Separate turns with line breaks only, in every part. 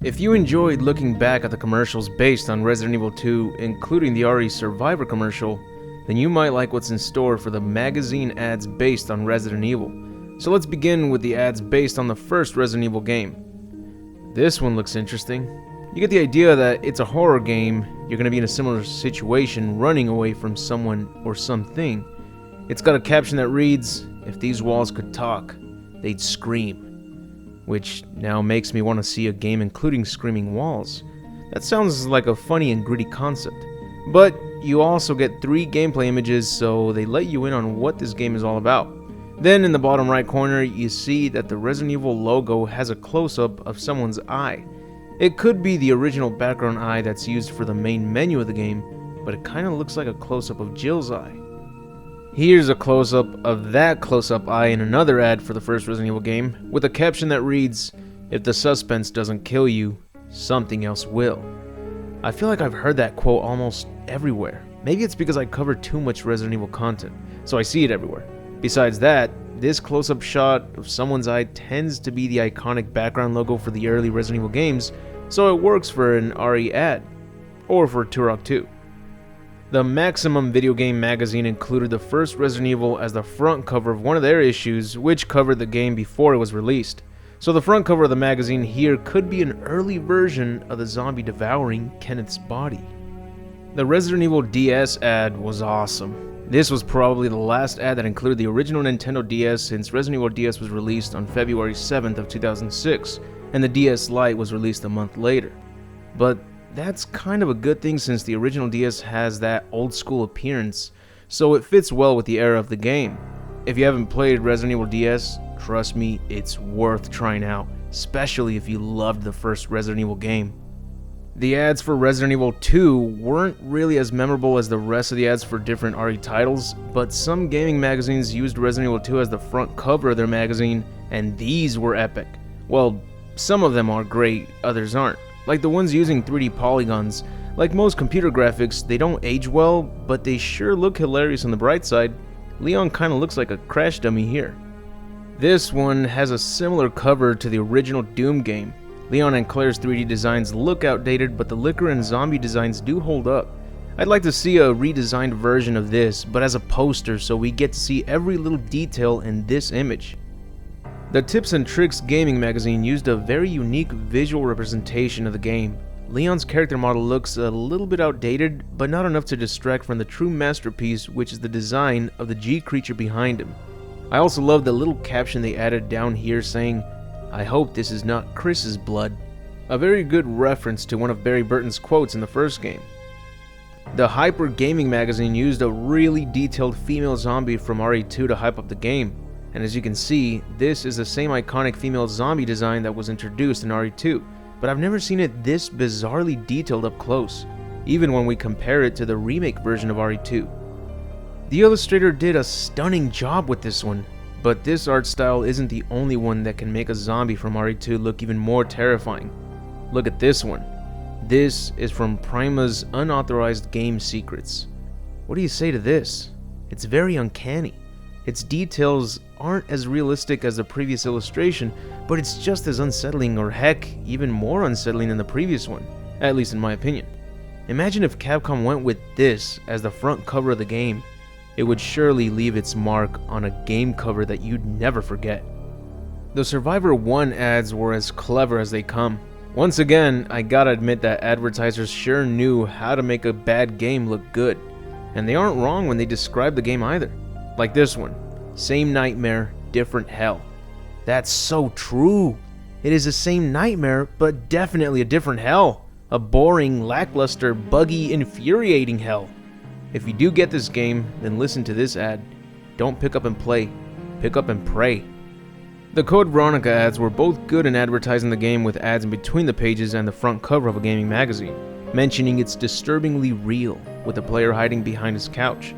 If you enjoyed looking back at the commercials based on Resident Evil 2, including the RE Survivor commercial, then you might like what's in store for the magazine ads based on Resident Evil. So let's begin with the ads based on the first Resident Evil game. This one looks interesting. You get the idea that it's a horror game, you're going to be in a similar situation running away from someone or something. It's got a caption that reads, "If these walls could talk, they'd scream." Which now makes me want to see a game including screaming walls. That sounds like a funny and gritty concept. But you also get 3 gameplay images, so they let you in on what this game is all about. Then in the bottom right corner, you see that the Resident Evil logo has a close-up of someone's eye. It could be the original background eye that's used for the main menu of the game, but it kinda looks like a close-up of Jill's eye. Here's a close-up of that close-up eye in another ad for the first Resident Evil game, with a caption that reads, "If the suspense doesn't kill you, something else will." I feel like I've heard that quote almost everywhere. Maybe it's because I cover too much Resident Evil content, so I see it everywhere. Besides that, this close-up shot of someone's eye tends to be the iconic background logo for the early Resident Evil games, so it works for an RE ad, or for Turok 2. The Maximum Video Game magazine included the first Resident Evil as the front cover of one of their issues, which covered the game before it was released. So the front cover of the magazine here could be an early version of the zombie devouring Kenneth's body. The Resident Evil DS ad was awesome. This was probably the last ad that included the original Nintendo DS since Resident Evil DS was released on February 7th of 2006, and the DS Lite was released a month later. But that's kind of a good thing since the original DS has that old school appearance, so it fits well with the era of the game. If you haven't played Resident Evil DS, trust me, it's worth trying out, especially if you loved the first Resident Evil game. The ads for Resident Evil 2 weren't really as memorable as the rest of the ads for different RE titles, but some gaming magazines used Resident Evil 2 as the front cover of their magazine, and these were epic. Well, some of them are great, others aren't. Like the ones using 3D polygons. Like most computer graphics, they don't age well, but they sure look hilarious on the bright side. Leon kinda looks like a crash dummy here. This one has a similar cover to the original Doom game. Leon and Claire's 3D designs look outdated, but the Licker and zombie designs do hold up. I'd like to see a redesigned version of this, but as a poster so we get to see every little detail in this image. The Tips and Tricks gaming magazine used a very unique visual representation of the game. Leon's character model looks a little bit outdated, but not enough to distract from the true masterpiece, which is the design of the G creature behind him. I also love the little caption they added down here saying, "I hope this is not Chris's blood." A very good reference to one of Barry Burton's quotes in the first game. The Hyper Gaming magazine used a really detailed female zombie from RE2 to hype up the game. And as you can see, this is the same iconic female zombie design that was introduced in RE2, but I've never seen it this bizarrely detailed up close, even when we compare it to the remake version of RE2. The illustrator did a stunning job with this one, but this art style isn't the only one that can make a zombie from RE2 look even more terrifying. Look at this one. This is from Prima's Unauthorized Game Secrets. What do you say to this? It's very uncanny. Its details aren't as realistic as the previous illustration, but it's just as unsettling, or heck, even more unsettling than the previous one, at least in my opinion. Imagine if Capcom went with this as the front cover of the game. It would surely leave its mark on a game cover that you'd never forget. The Survivor 1 ads were as clever as they come. Once again, I gotta admit that advertisers sure knew how to make a bad game look good, and they aren't wrong when they describe the game either. Like this one, same nightmare, different hell. That's so true. It is the same nightmare, but definitely a different hell. A boring, lackluster, buggy, infuriating hell. If you do get this game, then listen to this ad. Don't pick up and play, pick up and pray. The Code Veronica ads were both good in advertising the game with ads in between the pages and the front cover of a gaming magazine, mentioning it's disturbingly real, with the player hiding behind his couch.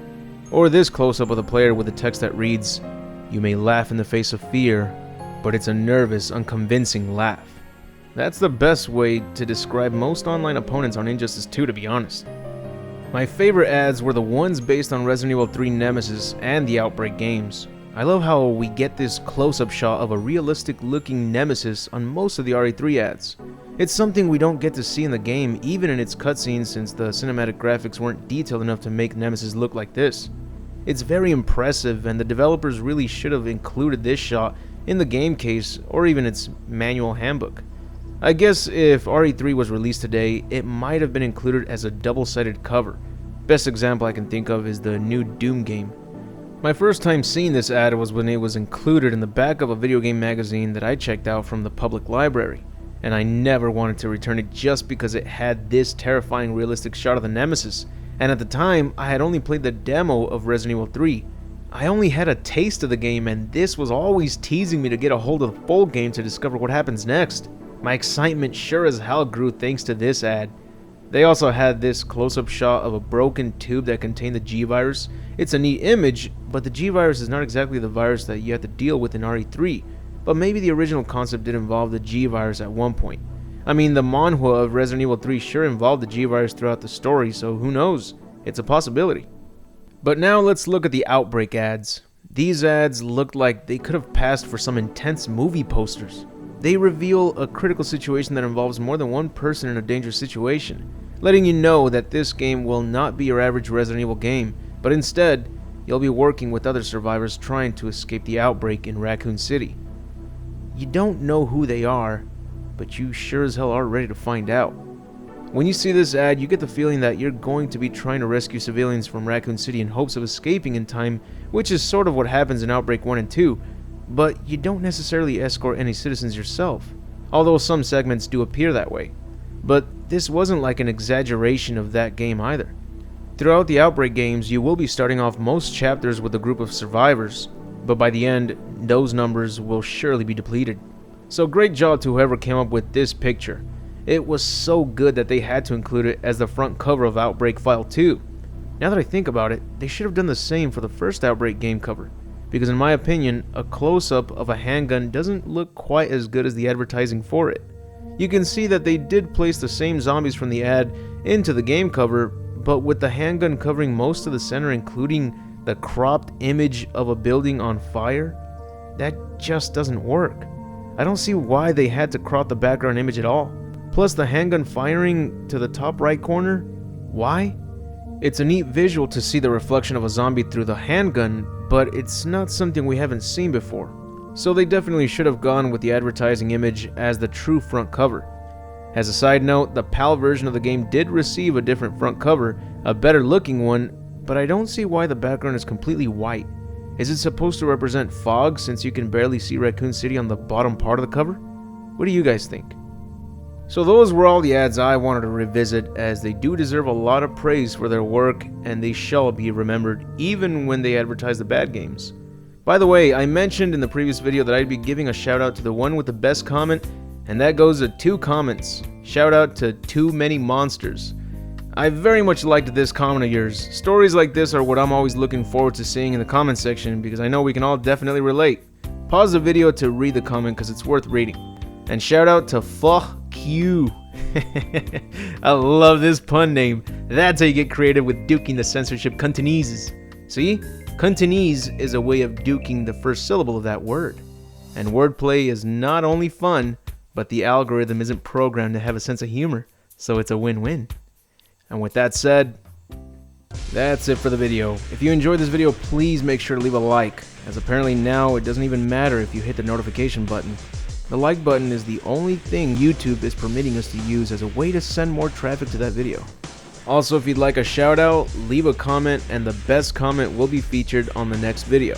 Or this close-up of the player with a text that reads, "You may laugh in the face of fear, but it's a nervous, unconvincing laugh." That's the best way to describe most online opponents on Injustice 2, to be honest. My favorite ads were the ones based on Resident Evil 3 Nemesis and the Outbreak games. I love how we get this close-up shot of a realistic-looking nemesis on most of the RE3 ads. It's something we don't get to see in the game, even in its cutscenes, since the cinematic graphics weren't detailed enough to make Nemesis look like this. It's very impressive, and the developers really should have included this shot in the game case or even its manual handbook. I guess if RE3 was released today, it might have been included as a double-sided cover. Best example I can think of is the new Doom game. My first time seeing this ad was when it was included in the back of a video game magazine that I checked out from the public library, and I never wanted to return it just because it had this terrifying realistic shot of the Nemesis, and at the time I had only played the demo of Resident Evil 3. I only had a taste of the game, and this was always teasing me to get a hold of the full game to discover what happens next. My excitement sure as hell grew thanks to this ad. They also had this close-up shot of a broken tube that contained the G-Virus. It's a neat image, but the G-Virus is not exactly the virus that you have to deal with in RE3, but maybe the original concept did involve the G-Virus at one point. I mean, the manhwa of Resident Evil 3 sure involved the G-Virus throughout the story, so who knows? It's a possibility. But now let's look at the Outbreak ads. These ads looked like they could have passed for some intense movie posters. They reveal a critical situation that involves more than one person in a dangerous situation, letting you know that this game will not be your average Resident Evil game, but instead, you'll be working with other survivors trying to escape the outbreak in Raccoon City. You don't know who they are, but you sure as hell are ready to find out. When you see this ad, you get the feeling that you're going to be trying to rescue civilians from Raccoon City in hopes of escaping in time, which is sort of what happens in Outbreak 1 and 2, but you don't necessarily escort any citizens yourself, although some segments do appear that way. But this wasn't like an exaggeration of that game either. Throughout the Outbreak games, you will be starting off most chapters with a group of survivors, but by the end, those numbers will surely be depleted. So great job to whoever came up with this picture. It was so good that they had to include it as the front cover of Outbreak File 2. Now that I think about it, they should have done the same for the first Outbreak game cover, because in my opinion, a close-up of a handgun doesn't look quite as good as the advertising for it. You can see that they did place the same zombies from the ad into the game cover, but with the handgun covering most of the center, including the cropped image of a building on fire, that just doesn't work. I don't see why they had to crop the background image at all. Plus the handgun firing to the top right corner, why? It's a neat visual to see the reflection of a zombie through the handgun, but it's not something we haven't seen before. So they definitely should have gone with the advertising image as the true front cover. As a side note, the PAL version of the game did receive a different front cover, a better looking one, but I don't see why the background is completely white. Is it supposed to represent fog since you can barely see Raccoon City on the bottom part of the cover? What do you guys think? So those were all the ads I wanted to revisit, as they do deserve a lot of praise for their work, and they shall be remembered even when they advertise the bad games. By the way, I mentioned in the previous video that I'd be giving a shout out to the one with the best comment, and that goes to 2 comments. Shout out to Too Many Monsters. I very much liked this comment of yours. Stories like this are what I'm always looking forward to seeing in the comment section, because I know we can all definitely relate. Pause the video to read the comment because it's worth reading. And shout out to Fuck You. I love this pun name. That's how you get creative with duking the censorship Cantonese. See? Cantonese is a way of duking the first syllable of that word. And wordplay is not only fun, but the algorithm isn't programmed to have a sense of humor, so it's a win-win. And with that said, that's it for the video. If you enjoyed this video, please make sure to leave a like, as apparently now it doesn't even matter if you hit the notification button. The like button is the only thing YouTube is permitting us to use as a way to send more traffic to that video. Also, if you'd like a shout out, leave a comment and the best comment will be featured on the next video.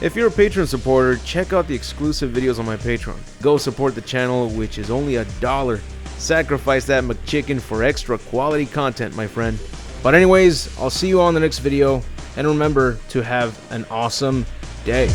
If you're a Patreon supporter, check out the exclusive videos on my Patreon. Go support the channel, which is only $1. Sacrifice that McChicken for extra quality content, my friend. But anyways, I'll see you all in the next video, and remember to have an awesome day.